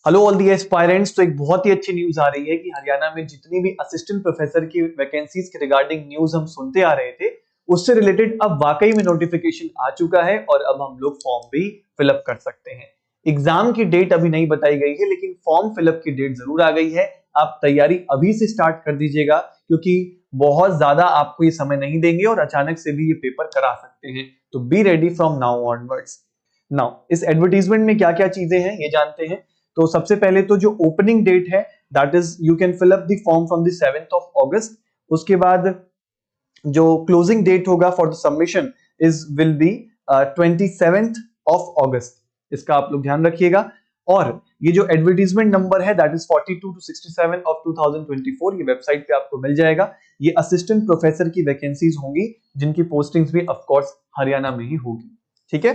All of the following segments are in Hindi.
Hello all the aspirants. तो एक बहुत ही अच्छी न्यूज आ रही है कि हरियाणा में जितनी भी असिस्टेंट प्रोफेसर की वैकेंसीज के रिगार्डिंग न्यूज हम सुनते आ रहे थे, उससे रिलेटेड अब वाकई में नोटिफिकेशन आ चुका है और अब हम लोग फॉर्म भी फिलअप कर सकते हैं। एग्जाम की डेट अभी नहीं बताई गई है, लेकिन फॉर्म फिलअप की डेट जरूर आ गई है। आप तैयारी अभी से स्टार्ट कर दीजिएगा, क्योंकि बहुत ज्यादा आपको ये समय नहीं देंगे और अचानक से भी ये पेपर करा सकते हैं। तो be ready from now onwards. Now इस एडवर्टीजमेंट में क्या क्या चीजें हैं ये जानते हैं। तो सबसे पहले तो जो ओपनिंग डेट है, that is you can fill up the form from the 7th of August. उसके बाद जो क्लोजिंग डेट होगा for the submission is will be 27th of August. इसका आप लोग ध्यान रखिएगा। और ये जो एडवर्टीजमेंट नंबर है दैट इज 42 to 67 ऑफ 2024, ये वेबसाइट पे आपको मिल जाएगा। ये असिस्टेंट प्रोफेसर की वैकेंसीज होंगी, जिनकी पोस्टिंग्स भी ऑफ कोर्स हरियाणा में ही होगी। ठीक है,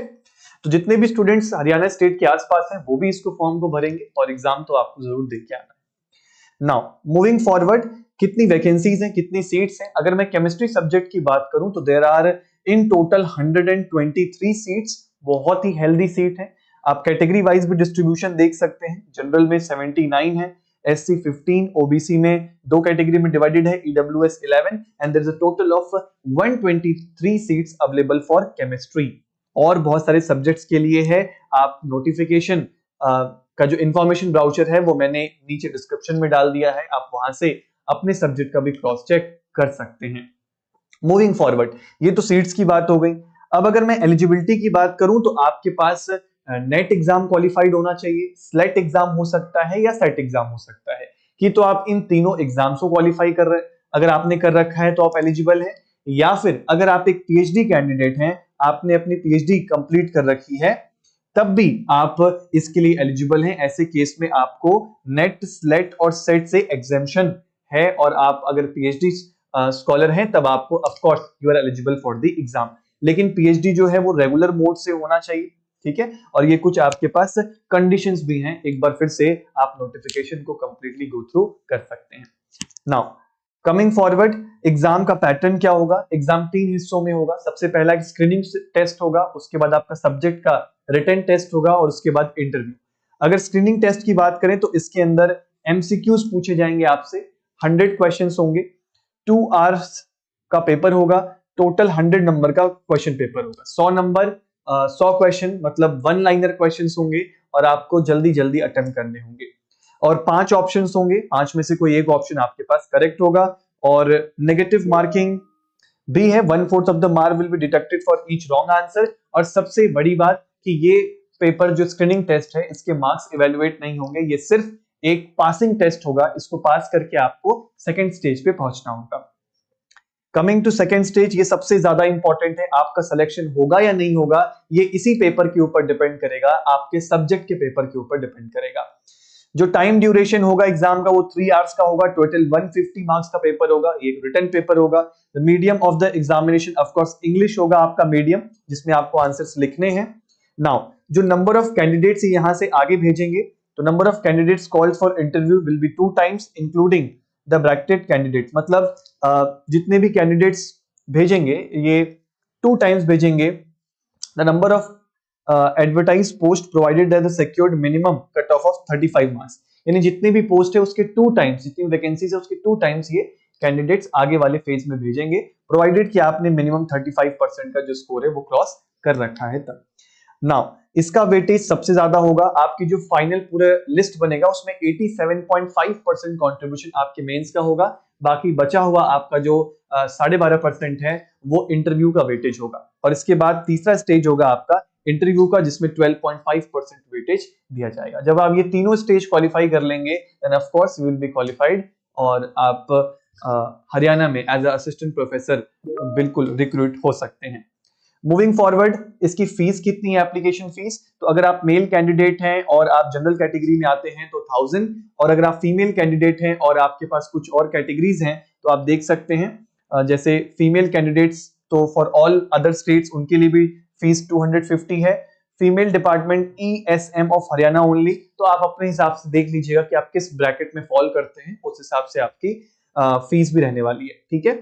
तो जितने भी स्टूडेंट्स हरियाणा स्टेट के आसपास हैं वो भी इसको फॉर्म को भरेंगे और एग्जाम तो आपको जरूर दे के आना है। नाउ मूविंग फॉरवर्ड, कितनी वैकेंसीज हैं, कितनी सीट्स हैं? अगर मैं केमिस्ट्री सब्जेक्ट की बात करूं तो there are in total 123 seats. बहुत ही हेल्दी सीट है। आप कैटेगरी वाइज भी डिस्ट्रीब्यूशन देख सकते हैं। जनरल में 79 है, एससी 15, ओबीसी में दो कैटेगरी में डिवाइडेड है, EWS 11, and there is a total of 123 seats available for chemistry. और बहुत सारे सब्जेक्ट्स के लिए है। आप नोटिफिकेशन का जो इंफॉर्मेशन ब्राउचर है वो मैंने नीचे डिस्क्रिप्शन में डाल दिया है, आप वहां से अपने सब्जेक्ट का भी क्रॉस चेक कर सकते हैं। मूविंग फॉरवर्ड, ये तो सीट्स की बात हो गई। अब अगर मैं एलिजिबिलिटी की बात करूं तो आपके पास नेट एग्जाम क्वालिफाइड होना चाहिए, स्लेट एग्जाम हो सकता है या सेट एग्जाम हो सकता है। कि तो आप इन तीनों एग्जाम्स को क्वालिफाई कर रहे हैं। अगर आपने कर रखा है तो आप एलिजिबल है, या फिर अगर आप एक पीएचडी कैंडिडेट हैं, आपने अपनी पीएचडी कंप्लीट कर रखी है, तब भी आप इसके लिए एलिजिबल हैं। ऐसे केस में आपको नेट, स्लेट और सेट से एग्जेम्पशन है, और आप अगर पीएचडी स्कॉलर हैं तब आपको of course you are eligible for the exam. लेकिन पीएचडी जो है वो रेगुलर मोड से होना चाहिए। ठीक है, और ये कुछ आपके पास कंडीशंस भी हैं। एक बार फिर से आप नोटिफिकेशन को कंप्लीटली गो थ्रू कर सकते हैं। नाउ कमिंग फॉरवर्ड, एग्जाम का पैटर्न क्या होगा? एग्जाम 3 हिस्सों में होगा। सबसे पहला एक स्क्रीनिंग टेस्ट होगा, उसके बाद आपका सब्जेक्ट का रिटन टेस्ट होगा और उसके बाद इंटरव्यू। अगर स्क्रीनिंग टेस्ट की बात करें तो इसके अंदर एमसीक्यूज पूछे जाएंगे आपसे। 100 क्वेश्चंस होंगे, 2 आवर्स का पेपर होगा। टोटल 100 नंबर का क्वेश्चन पेपर होगा। 100 नंबर, 100 क्वेश्चन, मतलब 1 लाइनर क्वेश्चंस होंगे और आपको जल्दी जल्दी अटेम्प्ट करने होंगे। और 5 ऑप्शंस होंगे, 5 में से कोई एक ऑप्शन आपके पास करेक्ट होगा। और नेगेटिव मार्किंग भी है, 1/4 of the mark will be deducted for each wrong answer. और सबसे बड़ी बात कि ये पेपर जो स्क्रीनिंग टेस्ट है, इसके मार्क्स इवेल्युएट नहीं होंगे, ये सिर्फ एक पासिंग टेस्ट होगा। इसको पास करके आपको सेकंड स्टेज पे पहुंचना होगा। कमिंग टू सेकंड स्टेज, ये सबसे ज्यादा इंपॉर्टेंट है। आपका सिलेक्शन होगा या नहीं होगा, ये इसी पेपर के ऊपर डिपेंड करेगा, आपके सब्जेक्ट के पेपर के ऊपर डिपेंड करेगा। जो टाइम ड्यूरेशन होगा एग्जाम का वो 3 आवर्स का होगा। टोटल 150 मार्क्स का पेपर होगा, एक रिटन पेपर होगा। The medium of the examination of course English होगा आपका मीडियम, जिसमें आपको आंसर्स लिखने हैं। नाउ जो नंबर ऑफ कैंडिडेट्स यहां से आगे भेजेंगे, तो number of candidates called for interview will be 2 times including the bracketed candidate. मतलब जितने भी कैंडिडेट्स भेजेंगे ये 2 टाइम्स भेजेंगे। The number of advertise post provided the secured minimum cut off 35 marks. यानी जितनी भी पोस्ट है उसके 2 टाइम्स, जितनी वैकेंसीज है उसके 2 टाइम्स ये कैंडिडेट्स आगे वाले फेज में भेजेंगे, प्रोवाइडेड कि आपने मिनिमम 35% का जो स्कोर है वो क्रॉस कर रखा है तब। नाउ इसका वेटेज सबसे ज्यादा होगा। आपकी जो फाइनल पूरा लिस्ट बनेगा उसमें 87.5% कंट्रीब्यूशन आपके मेंस का होगा। बाकी बचा हुआ आपका जो 12.5% है वो इंटरव्यू का वेटेज होगा। और इसके बाद तीसरा स्टेज होगा आपका इंटरव्यू का, जिसमें 12.5% वेटेज दिया जाएगा। जब आप ये तीनों स्टेज क्वालिफाई कर लेंगे then of course you will be qualified, और आप हरियाणा में एज अ असिस्टेंट प्रोफेसर बिल्कुल रिक्रूट हो सकते हैं। मूविंग फॉरवर्ड, इसकी फीस कितनी है? एप्लीकेशन फीस, तो अगर आप मेल कैंडिडेट हैं और आप जनरल कैटेगरी में आते हैं तो 1000, और अगर आप फीमेल कैंडिडेट हैं और आपके पास कुछ और कैटेगरीज हैं तो आप देख सकते हैं। जैसे फीमेल कैंडिडेट्स तो फॉर ऑल अदर स्टेट्स उनके लिए भी फीस 250 है। Female department ESM of Haryana only, तो आप अपने हिसाब से देख लीजिएगा कि आप किस ब्रैकेट में फॉल करते हैं, उस हिसाब से आपकी फीस भी रहने वाली है। ठीक है,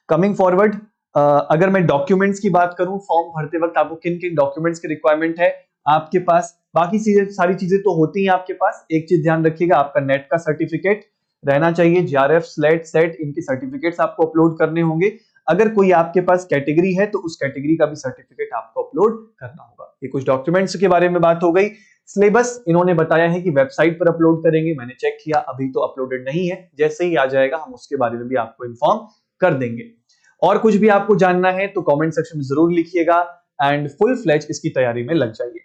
कमिंग फॉरवर्ड, अगर मैं डॉक्यूमेंट्स की बात करूं, फॉर्म भरते वक्त आपको किन किन डॉक्यूमेंट्स की रिक्वायरमेंट है? आपके पास बाकी सारी चीजें तो होती हैं आपके पास। एक चीज ध्यान रखिएगा, आपका नेट का सर्टिफिकेट रहना चाहिए, जीआरएफ, स्लेट, सेट, इनके सर्टिफिकेट्स आपको अपलोड करने होंगे। अगर कोई आपके पास कैटेगरी है तो उस कैटेगरी का भी सर्टिफिकेट आपको अपलोड करना होगा। ये कुछ डॉक्यूमेंट्स के बारे में बात हो गई। सिलेबस इन्होंने बताया है कि वेबसाइट पर अपलोड करेंगे, मैंने चेक किया अभी तो अपलोडेड नहीं है, जैसे ही आ जाएगा हम उसके बारे में भी आपको इन्फॉर्म कर देंगे। और कुछ भी आपको जानना है तो कमेंट सेक्शन में जरूर लिखिएगा एंड फुल फ्लेज इसकी तैयारी में लग जाइए।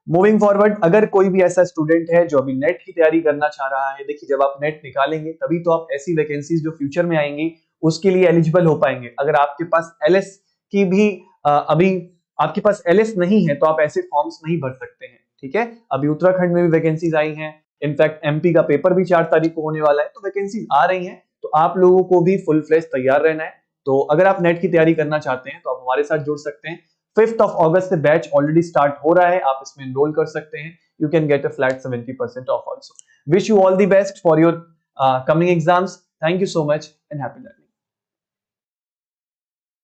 मूविंग फॉरवर्ड, अगर कोई भी ऐसा स्टूडेंट है जो अभी नेट की तैयारी करना चाह रहा है, देखिए जब आप नेट निकालेंगे तभी तो आप ऐसी वैकेंसीज जो फ्यूचर में आएंगी उसके लिए एलिजिबल हो पाएंगे। अगर आपके पास एलएस की भी अभी आपके पास एलएस नहीं है तो आप ऐसे फॉर्म्स नहीं भर सकते हैं, ठीक है। अभी उत्तराखंड में भी वैकेंसीज आई हैं, इनफैक्ट एमपी का पेपर भी 4 तारीख को होने वाला है, तो वैकेंसीज आ रही हैं, तो आप लोगों को भी फुल फ्लेज तैयार रहना है। तो अगर आप नेट की तैयारी करना चाहते हैं तो आप हमारे साथ जुड़ सकते हैं। 5th of August से बैच ऑलरेडी स्टार्ट हो रहा है, आप इसमें एनरोल कर सकते हैं। You can get a flat 70% of also. Wish you all the best for your coming exams. Thank you so much and happy learning.